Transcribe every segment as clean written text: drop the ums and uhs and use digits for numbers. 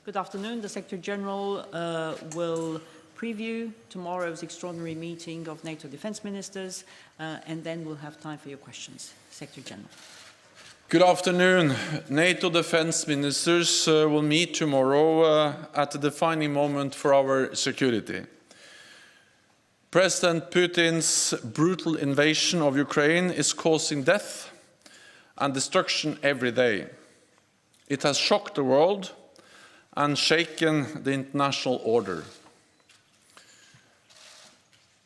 Good afternoon. The Secretary General will preview tomorrow's extraordinary meeting of NATO defense ministers, and then we'll have time for your questions. Secretary General. Good afternoon. NATO defense ministers will meet tomorrow at a defining moment for our security. President Putin's brutal invasion of Ukraine is causing death and destruction every day. It has shocked the world and shaken the international order.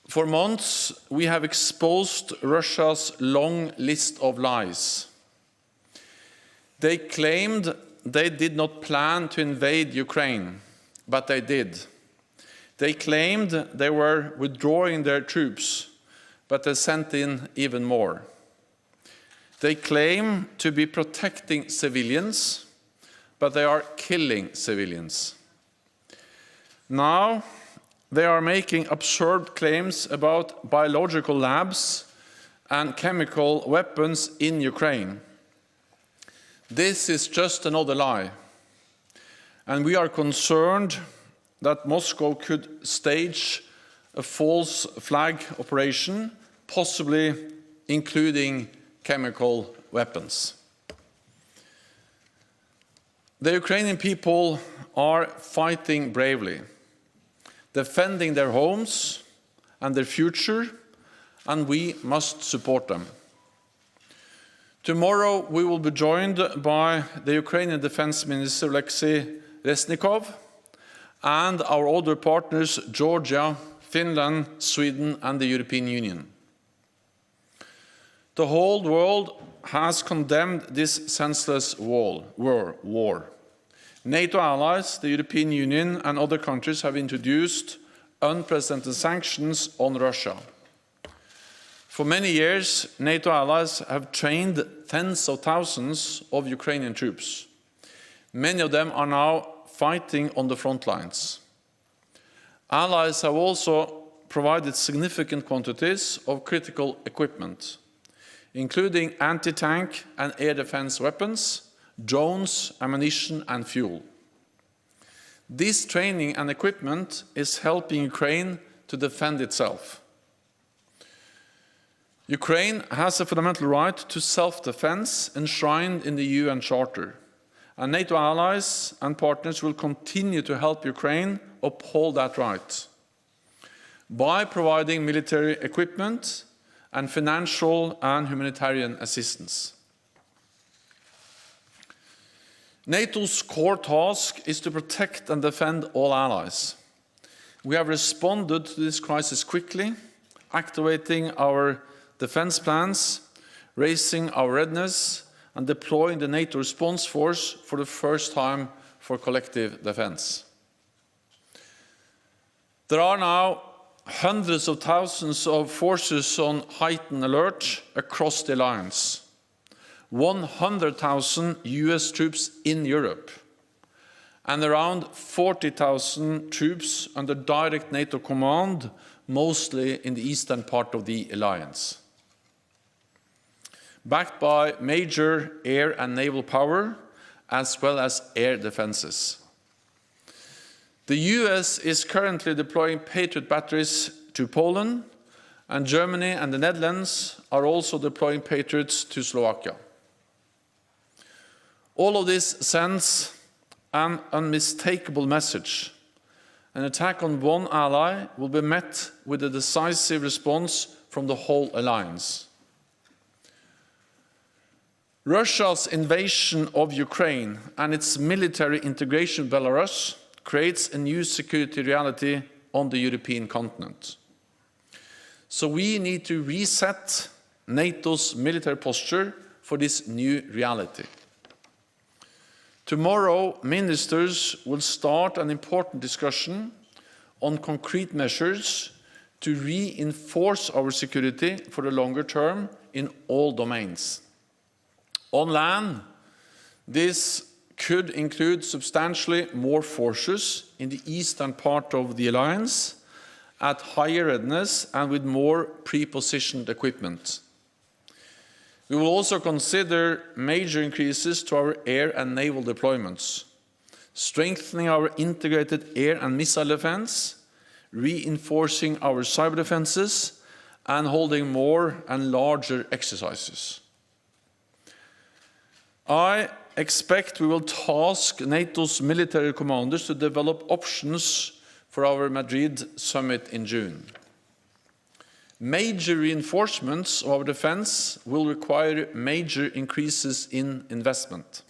For months, we have exposed Russia's long list of lies. They claimed they did not plan to invade Ukraine, but they did. They claimed they were withdrawing their troops, but they sent in even more. They claim to be protecting civilians, but they are killing civilians. Now, they are making absurd claims about biological labs and chemical weapons in Ukraine. This is just another lie, and we are concerned that Moscow could stage a false flag operation, possibly including chemical weapons. The Ukrainian people are fighting bravely, defending their homes and their future, and we must support them. Tomorrow we will be joined by the Ukrainian Defense Minister Alexei Reznikov and our other partners Georgia, Finland, Sweden and the European Union. The whole world has condemned this senseless war. NATO allies, the European Union and other countries have introduced unprecedented sanctions on Russia. For many years, NATO allies have trained tens of thousands of Ukrainian troops. Many of them are now fighting on the front lines. Allies have also provided significant quantities of critical equipment, including anti-tank and air defense weapons, drones, ammunition and fuel. This training and equipment is helping Ukraine to defend itself. Ukraine has a fundamental right to self-defense enshrined in the UN Charter, and NATO allies and partners will continue to help Ukraine uphold that right by providing military equipment and financial and humanitarian assistance. NATO's core task is to protect and defend all allies. We have responded to this crisis quickly, activating our defense plans, raising our readiness, and deploying the NATO response force for the first time for collective defense. There are now hundreds of thousands of forces on heightened alert across the alliance, 100,000 US troops in Europe, and around 40,000 troops under direct NATO command, mostly in the eastern part of the alliance. Backed by major air and naval power, as well as air defenses. The US is currently deploying Patriot batteries to Poland, and Germany and the Netherlands are also deploying Patriots to Slovakia. All of this sends an unmistakable message. An attack on one ally will be met with a decisive response from the whole alliance. Russia's invasion of Ukraine and its military integration in Belarus creates a new security reality on the European continent. So we need to reset NATO's military posture for this new reality. Tomorrow, ministers will start an important discussion on concrete measures to reinforce our security for the longer term in all domains. On land, this could include substantially more forces in the eastern part of the alliance at higher readiness and with more pre-positioned equipment. We will also consider major increases to our air and naval deployments strengthening our integrated air and missile defense, reinforcing our cyber defenses, and holding more and larger exercises. I expect we will task NATO's military commanders to develop options for our Madrid summit in June. Major reinforcements of our defense will require major increases in investment.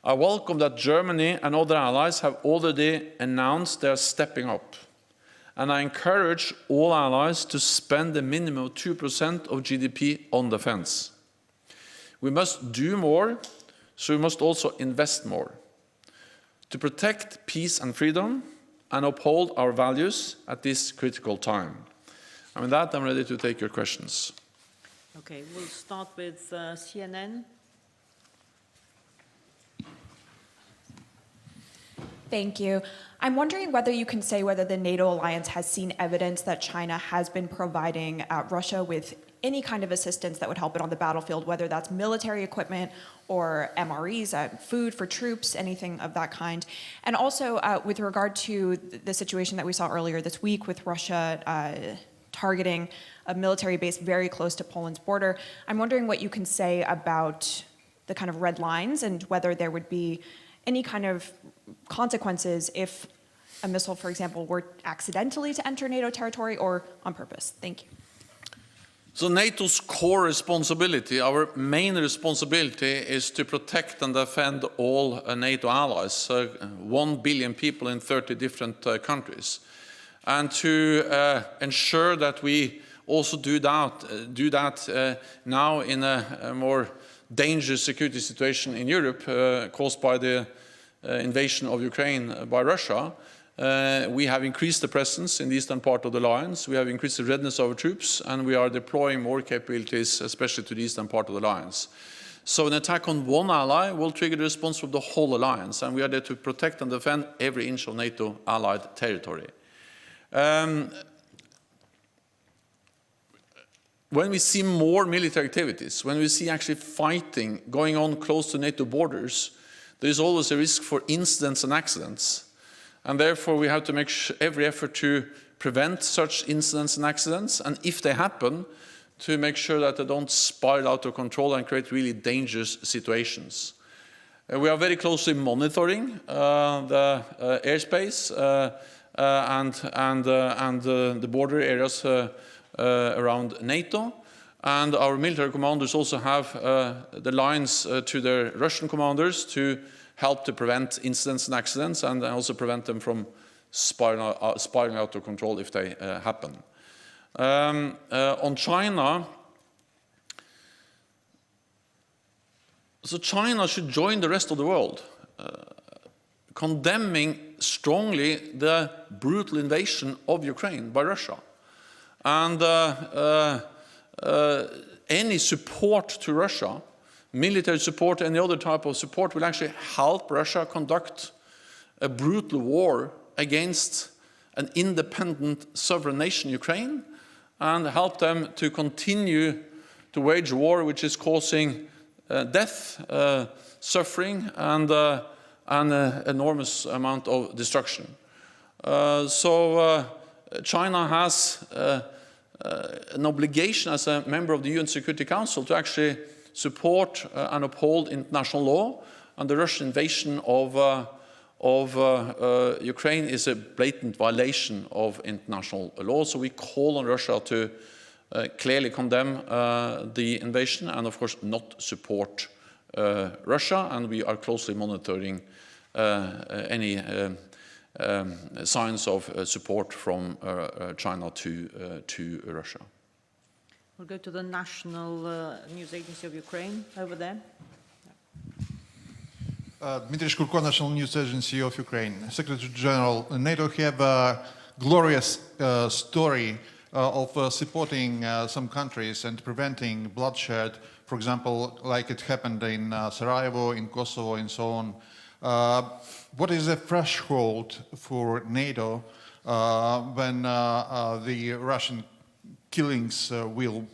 I welcome that Germany and other allies have already announced they are stepping up. And I encourage all allies to spend a minimum of 2% of GDP on defense. We must do more, so we must also invest more to protect peace and freedom and uphold our values at this critical time. And with that, I'm ready to take your questions. Okay, we'll start with CNN. Thank you. I'm wondering whether you can say whether the NATO alliance has seen evidence that China has been providing Russia with any kind of assistance that would help it on the battlefield, whether that's military equipment or MREs, food for troops, anything of that kind. And also with regard to the situation that we saw earlier this week with Russia targeting a military base very close to Poland's border, I'm wondering what you can say about the kind of red lines and whether there would be any kind of consequences if a missile, for example, were accidentally to enter NATO territory or on purpose. Thank you. So NATO's core responsibility, our main responsibility, is to protect and defend all NATO allies, 1 billion people in 30 different countries, and to ensure that we also do that now in a more dangerous security situation in Europe caused by the invasion of Ukraine by Russia. We have increased the presence in the eastern part of the alliance, we have increased the readiness of our troops, and we are deploying more capabilities, especially to the eastern part of the alliance. So an attack on one ally will trigger the response from the whole alliance, and we are there to protect and defend every inch of NATO allied territory. When we see more military activities, when we see actually fighting going on close to NATO borders, there is always a risk for incidents and accidents. And therefore we have to make every effort to prevent such incidents and accidents, and if they happen, to make sure that they don't spiral out of control and create really dangerous situations. We are very closely monitoring the airspace and the border areas around NATO, and our military commanders also have the lines to their Russian commanders to help to prevent incidents and accidents, and also prevent them from spiraling out of control if they happen. On China, so China should join the rest of the world, condemning strongly the brutal invasion of Ukraine by Russia. And any support to Russia, military support, any other type of support, will actually help Russia conduct a brutal war against an independent sovereign nation, Ukraine, and help them to continue to wage war which is causing death, suffering, and an enormous amount of destruction. So China has an obligation as a member of the UN Security Council to actually support and uphold international law, and the Russian invasion of Ukraine is a blatant violation of international law. So we call on Russia to clearly condemn the invasion and, of course, not support Russia, and we are closely monitoring any signs of support from China to Russia. We'll go to the National News Agency of Ukraine, over there. Dmitry Shkurko, National News Agency of Ukraine. Secretary General, NATO have a glorious story of supporting some countries and preventing bloodshed, for example, like it happened in Sarajevo, in Kosovo, and so on. What is the threshold for NATO when the Russian killings will,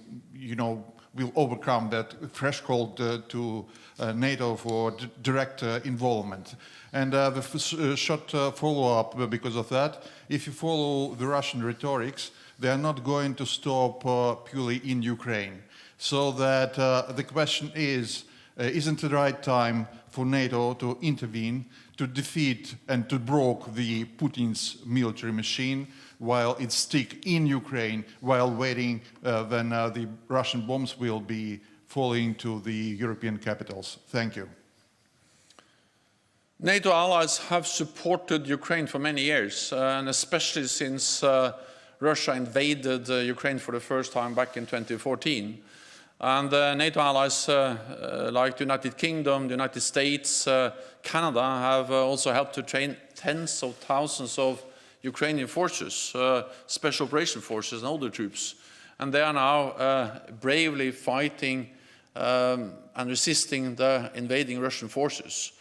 will overcome that threshold to NATO for direct involvement. And the short follow-up because of that, if you follow the Russian rhetorics, they are not going to stop purely in Ukraine. So that the question is, isn't it the right time for NATO to intervene, to defeat and to broke the Putin's military machine while it's stick in Ukraine, while waiting when the Russian bombs will be falling to the European capitals? Thank you. NATO allies have supported Ukraine for many years, and especially since Russia invaded Ukraine for the first time back in 2014. And NATO allies like the United Kingdom, the United States, Canada have also helped to train tens of thousands of Ukrainian forces, special operation forces and other troops. And they are now bravely fighting and resisting the invading Russian forces.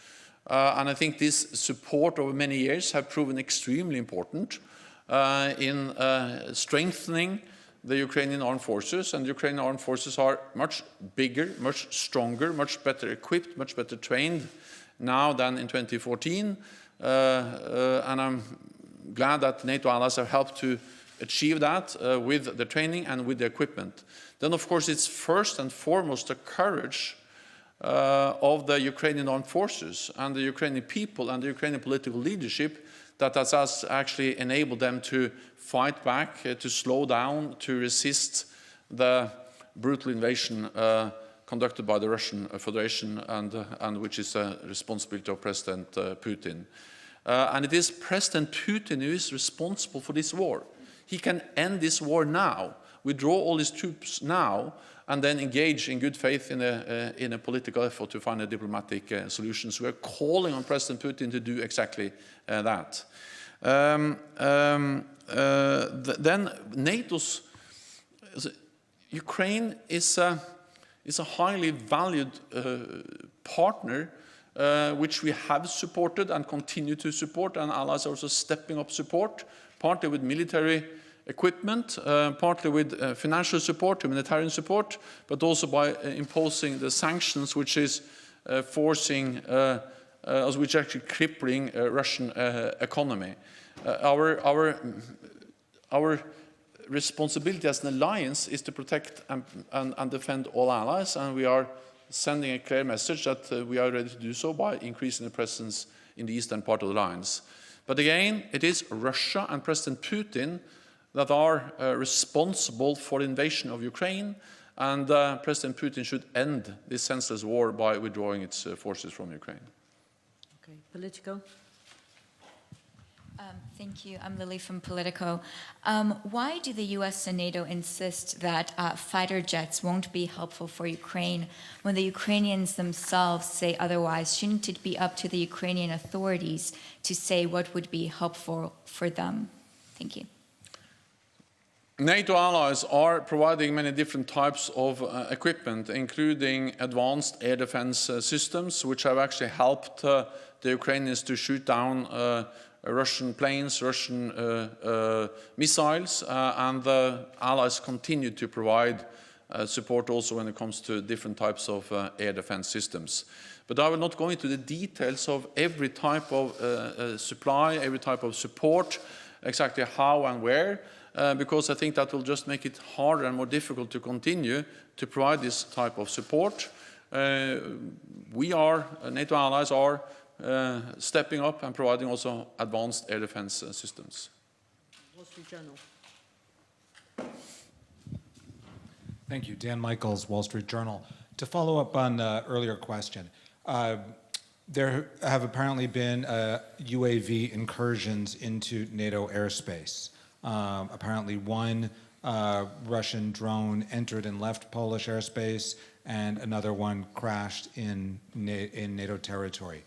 And I think this support over many years have proven extremely important in strengthening the Ukrainian armed forces, and the Ukrainian armed forces are much bigger, much stronger, much better equipped, much better trained now than in 2014. And I'm glad that NATO allies have helped to achieve that with the training and with the equipment. Then, of course, it's first and foremost the courage of the Ukrainian armed forces and the Ukrainian people and the Ukrainian political leadership that has actually enabled them to fight back, to slow down, to resist the brutal invasion conducted by the Russian Federation and which is the responsibility of President Putin. And it is President Putin who is responsible for this war. He can end this war now, withdraw all his troops now, and then engage in good faith in a political effort to find a diplomatic solution. So we are calling on President Putin to do exactly that. Then NATO's Ukraine is a highly valued partner which we have supported and continue to support, and allies are also stepping up support, partly with military equipment, partly with financial support, humanitarian support, but also by imposing the sanctions which is forcing, which are actually crippling Russian economy. Our responsibility as an alliance is to protect and defend all allies, and we are sending a clear message that we are ready to do so by increasing the presence in the eastern part of the alliance. But again, it is Russia and President Putin that are responsible for the invasion of Ukraine, and President Putin should end this senseless war by withdrawing its forces from Ukraine. Okay, Politico. Thank you. I'm Lily from Politico. Why do the US and NATO insist that fighter jets won't be helpful for Ukraine when the Ukrainians themselves say otherwise? Shouldn't it be up to the Ukrainian authorities to say what would be helpful for them? Thank you. NATO allies are providing many different types of equipment, including advanced air defense systems, which have actually helped the Ukrainians to shoot down Russian planes, Russian missiles, and the allies continue to provide support also when it comes to different types of air defense systems. But I will not go into the details of every type of supply, every type of support, exactly how and where, because I think that will just make it harder and more difficult to continue to provide this type of support. NATO allies are stepping up and providing also advanced air defense systems. Wall Street Journal. Thank you. Dan Michaels, Wall Street Journal. To follow up on the earlier question, there have apparently been UAV incursions into NATO airspace. Apparently one Russian drone entered and left Polish airspace, and another one crashed in NATO territory.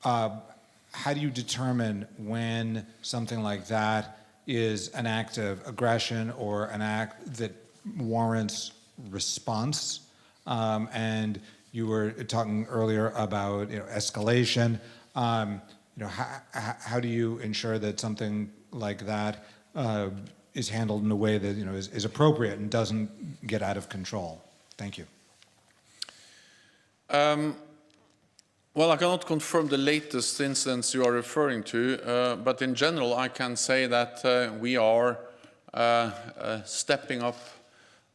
How do you determine when something like that is an act of aggression or an act that warrants response? And you were talking earlier about escalation. How do you ensure that something like that is handled in a way that is appropriate and doesn't get out of control? Thank you. Well, I cannot confirm the latest incidents you are referring to, but in general, I can say that we are stepping up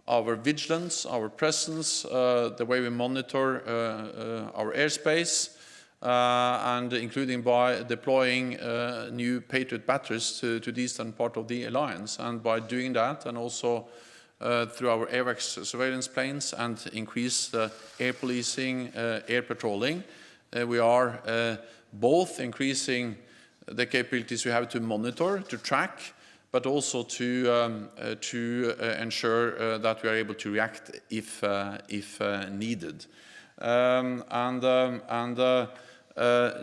our vigilance, our presence, the way we monitor our airspace, and including by deploying new Patriot batteries to the eastern part of the alliance. And by doing that, and also through our AWACS surveillance planes and increased air policing, air patrolling, we are both increasing the capabilities we have to monitor, to track, but also to ensure that we are able to react if needed.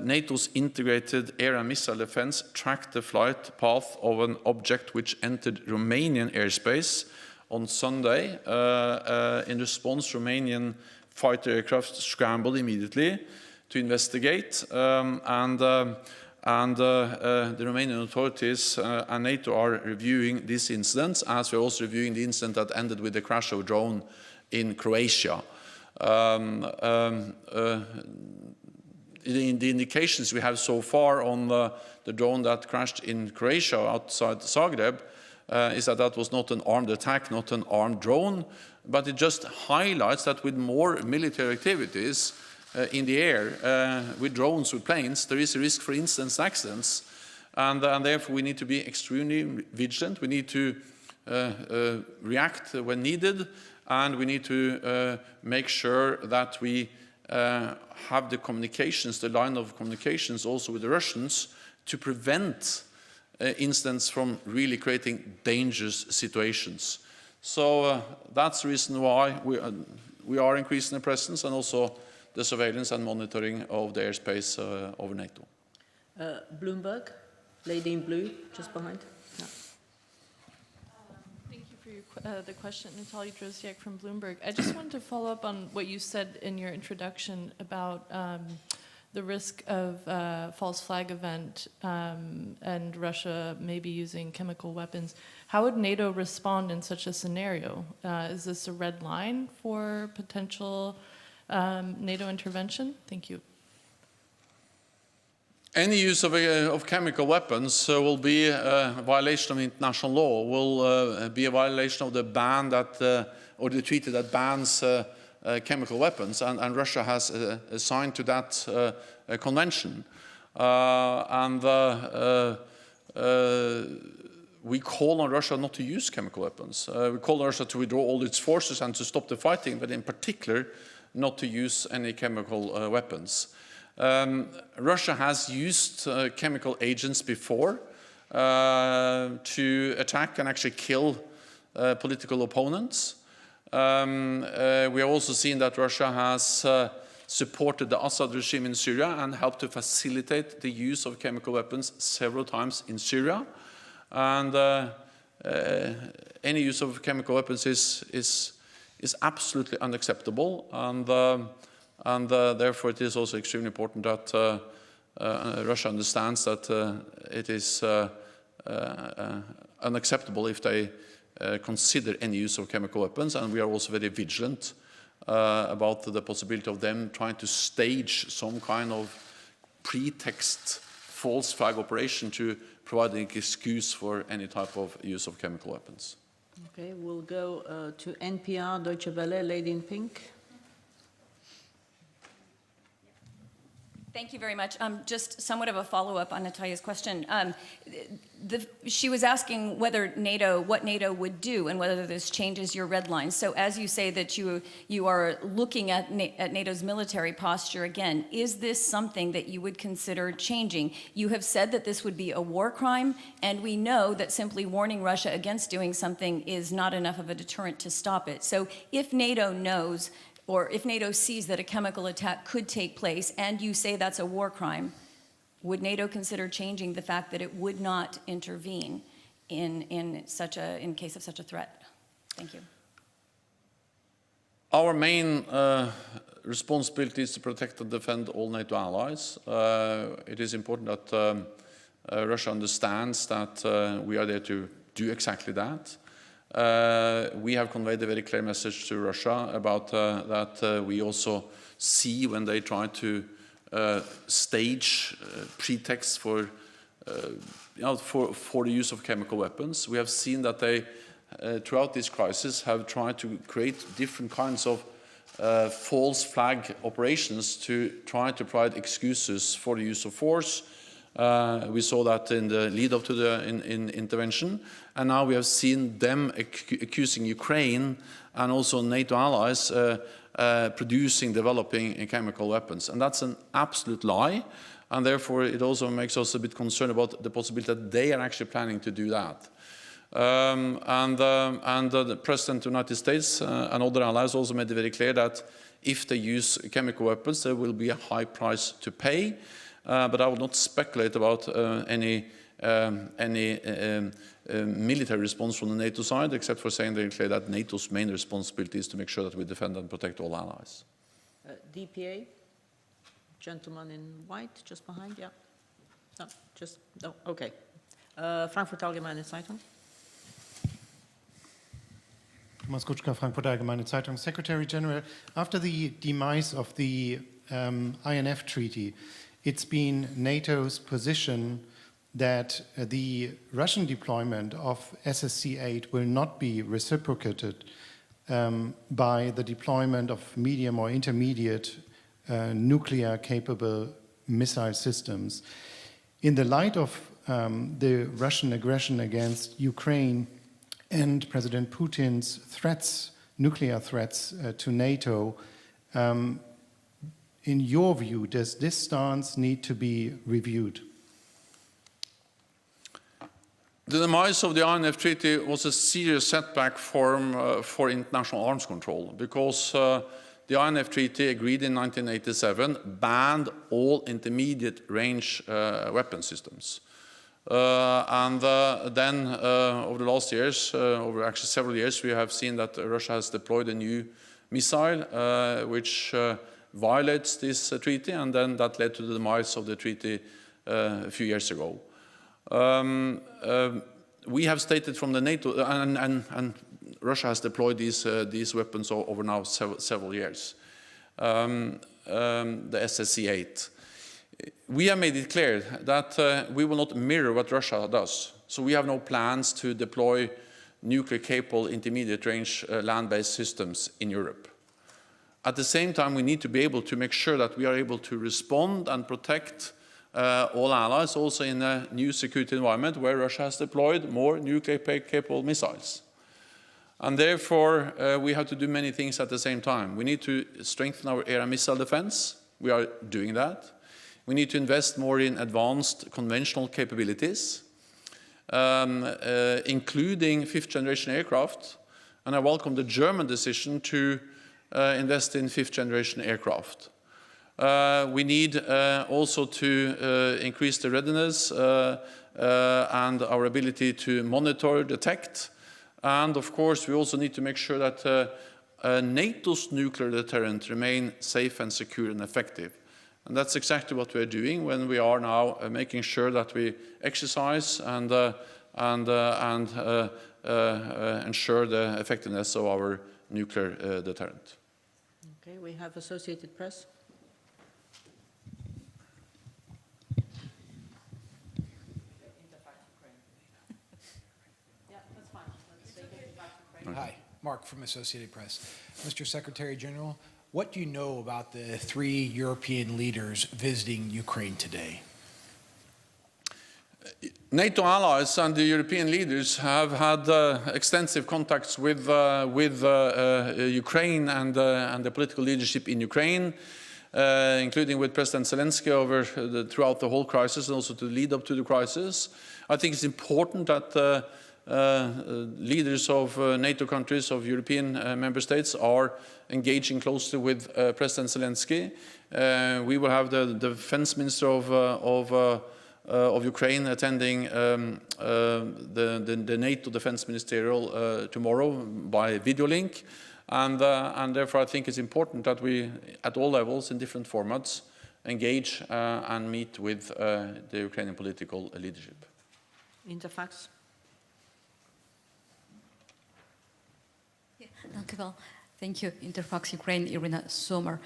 NATO's integrated air and missile defense tracked the flight path of an object which entered Romanian airspace on Sunday. In response, Romanian fighter aircraft scrambled immediately to investigate, and the Romanian authorities and NATO are reviewing this incident, as we're also reviewing the incident that ended with the crash of a drone in Croatia. The indications we have so far on the drone that crashed in Croatia outside Zagreb is that that was not an armed attack, not an armed drone, but it just highlights that with more military activities in the air, with drones, with planes, there is a risk for incidents, accidents, and therefore we need to be extremely vigilant. We need to react when needed, and we need to make sure that we have the communications, the line of communications also with the Russians, to prevent incidents from really creating dangerous situations. So that's the reason why we are increasing the presence and also the surveillance and monitoring of the airspace over NATO. Bloomberg, lady in blue, just behind. Yeah. Thank you for your the question, Natalia Drozdiak from Bloomberg. I just wanted to follow up on what you said in your introduction about the risk of false flag event and Russia maybe using chemical weapons. How would NATO respond in such a scenario? Is this a red line for potential NATO intervention? Thank you. Any use of chemical weapons will be a violation of international law, will be a violation of the ban that, or the treaty that bans chemical weapons, and Russia has signed to that convention. We call on Russia not to use chemical weapons. We call on Russia to withdraw all its forces and to stop the fighting, but in particular, not to use any chemical weapons. Russia has used chemical agents before to attack and actually kill political opponents. We have also seen that Russia has supported the Assad regime in Syria and helped to facilitate the use of chemical weapons several times in Syria. And any use of chemical weapons is absolutely unacceptable, and therefore it is also extremely important that Russia understands that it is unacceptable if they consider any use of chemical weapons, and we are also very vigilant about the possibility of them trying to stage some kind of pretext false flag operation to provide an excuse for any type of use of chemical weapons. Okay, we'll go to NPR, Deutsche Welle, lady in pink. Thank you very much. Just somewhat of a follow-up on Natalia's question. She was asking whether what NATO would do and whether this changes your red lines. So as you say that you are looking at NATO's military posture again, is this something that you would consider changing? You have said that this would be a war crime, and we know that simply warning Russia against doing something is not enough of a deterrent to stop it. So if NATO knows, or if NATO sees that a chemical attack could take place and you say that's a war crime, would NATO consider changing the fact that it would not intervene in case of such a threat? Thank you. Our main responsibility is to protect and defend all NATO allies. It is important that Russia understands that we are there to do exactly that. We have conveyed a very clear message to Russia about that we also see when they try to stage pretexts for the use of chemical weapons. We have seen that they, throughout this crisis, have tried to create different kinds of false flag operations to try to provide excuses for the use of force. We saw that in the lead-up to the intervention, and now we have seen them accusing Ukraine and also NATO allies developing chemical weapons. And that's an absolute lie, and therefore it also makes us a bit concerned about the possibility that they are actually planning to do that. The President of the United States and other allies also made it very clear that if they use chemical weapons, there will be a high price to pay. But I will not speculate about any military response from the NATO side, except for saying very clearly that NATO's main responsibility is to make sure that we defend and protect all allies. DPA, gentleman in white, just behind, yeah. No, okay. Frankfurt Allgemeine Zeitung. Thomas Kutschka, Frankfurt Allgemeine Zeitung. Secretary General, after the demise of the INF Treaty, it's been NATO's position that the Russian deployment of SSC-8 will not be reciprocated by the deployment of medium or intermediate nuclear-capable missile systems. In the light of the Russian aggression against Ukraine and President Putin's threats, nuclear threats to NATO, in your view, does this stance need to be reviewed? The demise of the INF Treaty was a serious setback for international arms control, because the INF Treaty, agreed in 1987, banned all intermediate range weapon systems. Then over the last years, over actually several years, we have seen that Russia has deployed a new missile which violates this treaty, and then that led to the demise of the treaty a few years ago. We have stated from the NATO, and Russia has deployed these weapons over now several years, the SSC-8. We have made it clear that we will not mirror what Russia does. So we have no plans to deploy nuclear-capable intermediate-range land-based systems in Europe. At the same time, we need to be able to make sure that we are able to respond and protect all allies, also in a new security environment where Russia has deployed more nuclear-capable missiles. And therefore, we have to do many things at the same time. We need to strengthen our air and missile defense. We are doing that. We need to invest more in advanced conventional capabilities, including fifth-generation aircraft. And I welcome the German decision to invest in fifth-generation aircraft. We need also to increase the readiness and our ability to monitor, detect. And of course, we also need to make sure that NATO's nuclear deterrent remain safe and secure and effective. And that's exactly what we're doing when we are now making sure that we exercise and ensure the effectiveness of our nuclear deterrent. Okay, we have Associated Press. Hi, Mark from Associated Press. Mr. Secretary General, what do you know about the 3 European leaders visiting Ukraine today? NATO allies and the European leaders have had extensive contacts with Ukraine and the political leadership in Ukraine, including with President Zelensky throughout the whole crisis and also to lead up to the crisis. I think it's important that leaders of NATO countries, of European member states, are engaging closely with President Zelensky. We will have the defense minister of Ukraine attending the NATO defense ministerial tomorrow by video link, and therefore I think it's important that we, at all levels in different formats, engage and meet with the Ukrainian political leadership. Interfax. Dank u wel. Thank you, Interfax Ukraine, Irina Sommer.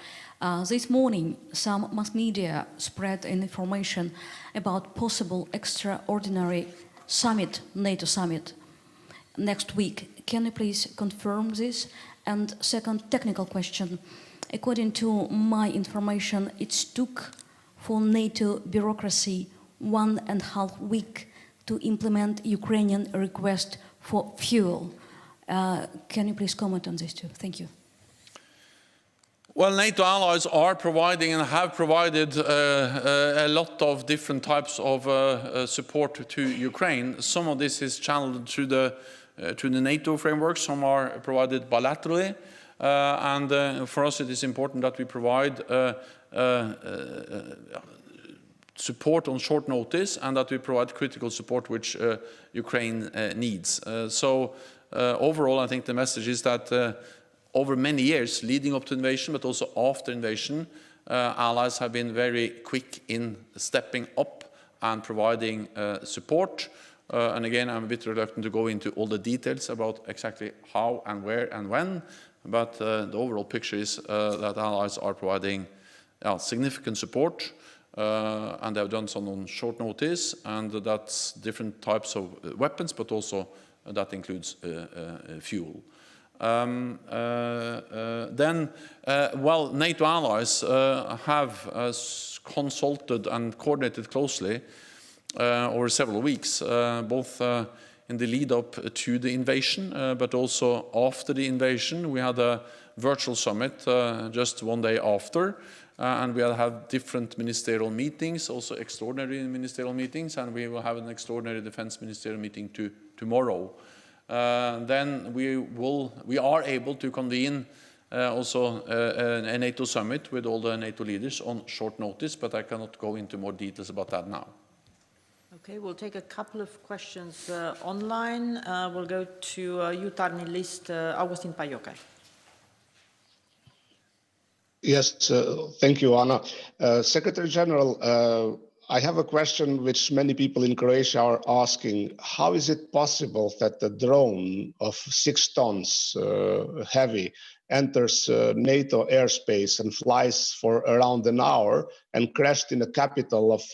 This morning, some mass media spread information about possible extraordinary summit, NATO summit, next week. Can you please confirm this? And second, technical question. According to my information, it took for NATO bureaucracy 1.5 weeks to implement Ukrainian request for fuel. Can you please comment on this too? Thank you. Well, NATO allies are providing and have provided a lot of different types of support to Ukraine. Some of this is channeled through the NATO framework. Some are provided bilaterally. And for us, it is important that we provide support on short notice and that we provide critical support which Ukraine needs. Overall, I think the message is that over many years, leading up to invasion, but also after invasion, allies have been very quick in stepping up and providing support. And again, I'm a bit reluctant to go into all the details about exactly how and where and when, but the overall picture is that allies are providing significant support, and they have done so on short notice, and that's different types of weapons, but also that includes fuel. Well, NATO allies have consulted and coordinated closely over several weeks, both in the lead up to the invasion, but also after the invasion. We had a virtual summit just one day after, and we will have different ministerial meetings, also extraordinary ministerial meetings, and we will have an extraordinary defense ministerial meeting tomorrow. Then we are able to convene also a NATO summit with all the NATO leaders on short notice, but I cannot go into more details about that now. Okay, we'll take a couple of questions online. We'll go to Jutarnyi list, Augustin Pajokai. Yes, thank you, Anna. Secretary General, I have a question which many people in Croatia are asking. How is it possible that a drone of 6 tons heavy enters NATO airspace and flies for around an hour and crashed in the capital of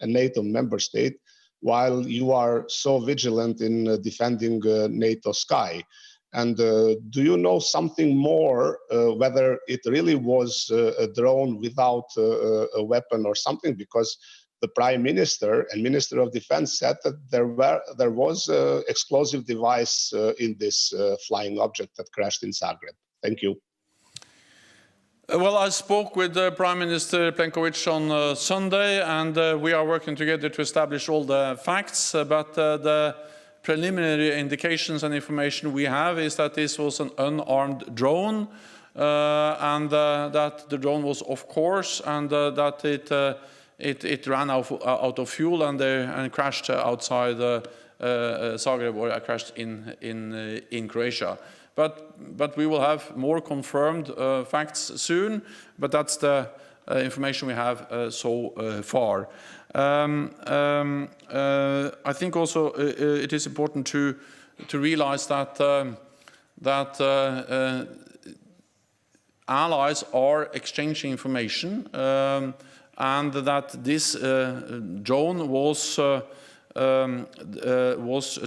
a NATO member state, while you are so vigilant in defending NATO sky? And do you know something more, whether it really was a drone without a weapon or something? Because the Prime Minister and Minister of Defense said that there was an explosive device in this flying object that crashed in Zagreb. Thank you. Well, I spoke with Prime Minister Plenković on Sunday, and we are working together to establish all the facts, but the preliminary indications and information we have is that this was an unarmed drone, and that the drone was off course, and that it ran out of fuel and crashed outside Zagreb, or crashed in Croatia. But we will have more confirmed facts soon, but that's the information we have so far. I think also it is important to realize that allies are exchanging information, and that this drone was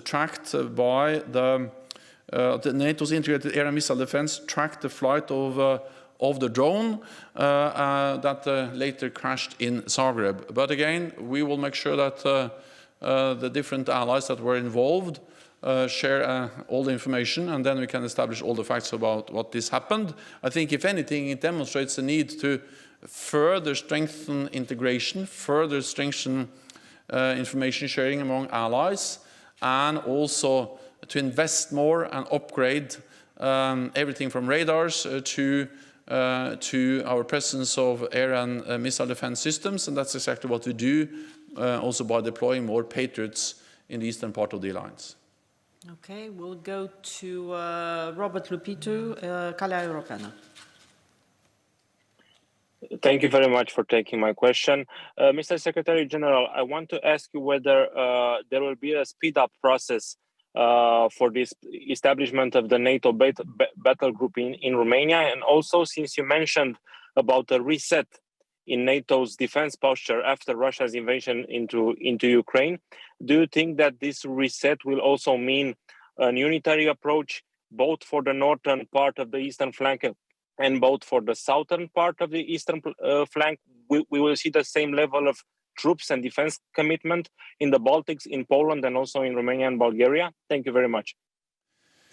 tracked by the NATO's integrated air and missile defense tracked the flight of the drone that later crashed in Zagreb. But again, we will make sure that the different allies that were involved share all the information, and then we can establish all the facts about what this happened. I think, if anything, it demonstrates the need to further strengthen integration, further strengthen information sharing among allies, and also to invest more and upgrade everything from radars to our presence of air and missile defense systems, and that's exactly what we do, also by deploying more Patriots in the eastern part of the alliance. Okay, we'll go to Robert Lupitu, Calea Europeană. Thank you very much for taking my question. Mr. Secretary General, I want to ask you whether there will be a speed-up process for this establishment of the NATO battle group in Romania? And also, since you mentioned about a reset in NATO's defense posture after Russia's invasion into Ukraine, do you think that this reset will also mean an unitary approach, both for the northern part of the eastern flank and both for the southern part of the eastern flank? We will see the same level of troops and defense commitment in the Baltics, in Poland, and also in Romania and Bulgaria? Thank you very much.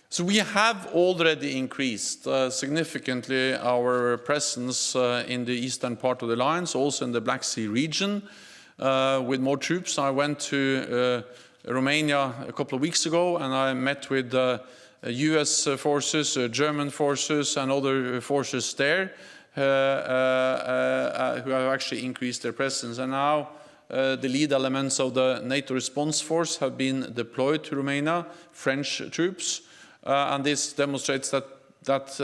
So we have already increased significantly our presence in the eastern part of the alliance, also in the Black Sea region, with more troops. I went to Romania a couple of weeks ago, and I met with US forces, German forces, and other forces there who have actually increased their presence. And now the lead elements of the NATO response force have been deployed to Romania, French troops. And this demonstrates that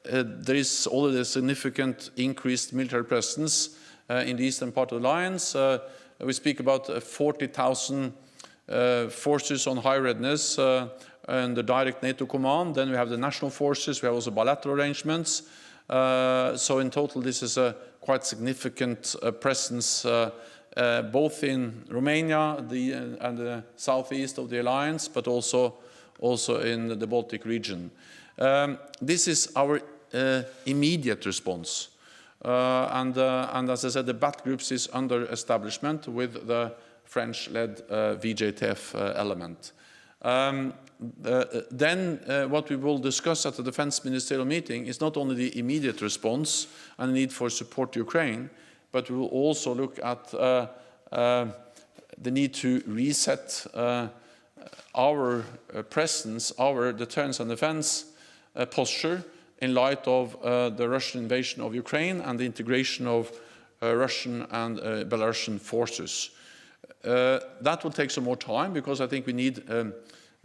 there is already a significant increased military presence in the eastern part of the alliance. We speak about 40,000 forces on high readiness and the direct NATO command. Then we have the national forces. We have also bilateral arrangements. So in total, this is a quite significant presence both in Romania and the southeast of the alliance, but also in the Baltic region. This is our immediate response. And as I said, the battle groups is under establishment with the French-led VJTF element. Then what we will discuss at the Defense Ministerial meeting is not only the immediate response and the need for support to Ukraine, but we will also look at the need to reset our presence, our deterrence and defense posture in light of the Russian invasion of Ukraine and the integration of Russian and Belarusian forces. That will take some more time because I think we need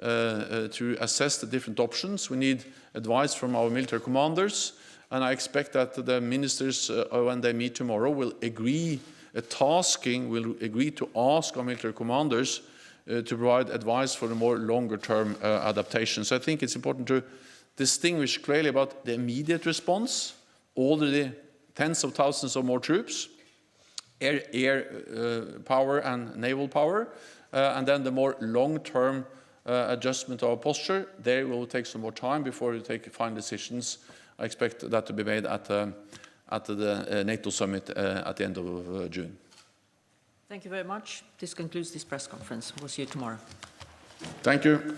to assess the different options. We need advice from our military commanders, and I expect that the ministers, when they meet tomorrow, will agree will agree to ask our military commanders to provide advice for a more longer-term adaptation. So I think it's important to distinguish clearly about the immediate response, already tens of thousands of more troops, air power and naval power, and then the more long-term adjustment of our posture. There will take some more time before we take final decisions. I expect that to be made at the NATO summit at the end of June. Thank you very much. This concludes this press conference. We'll see you tomorrow. Thank you.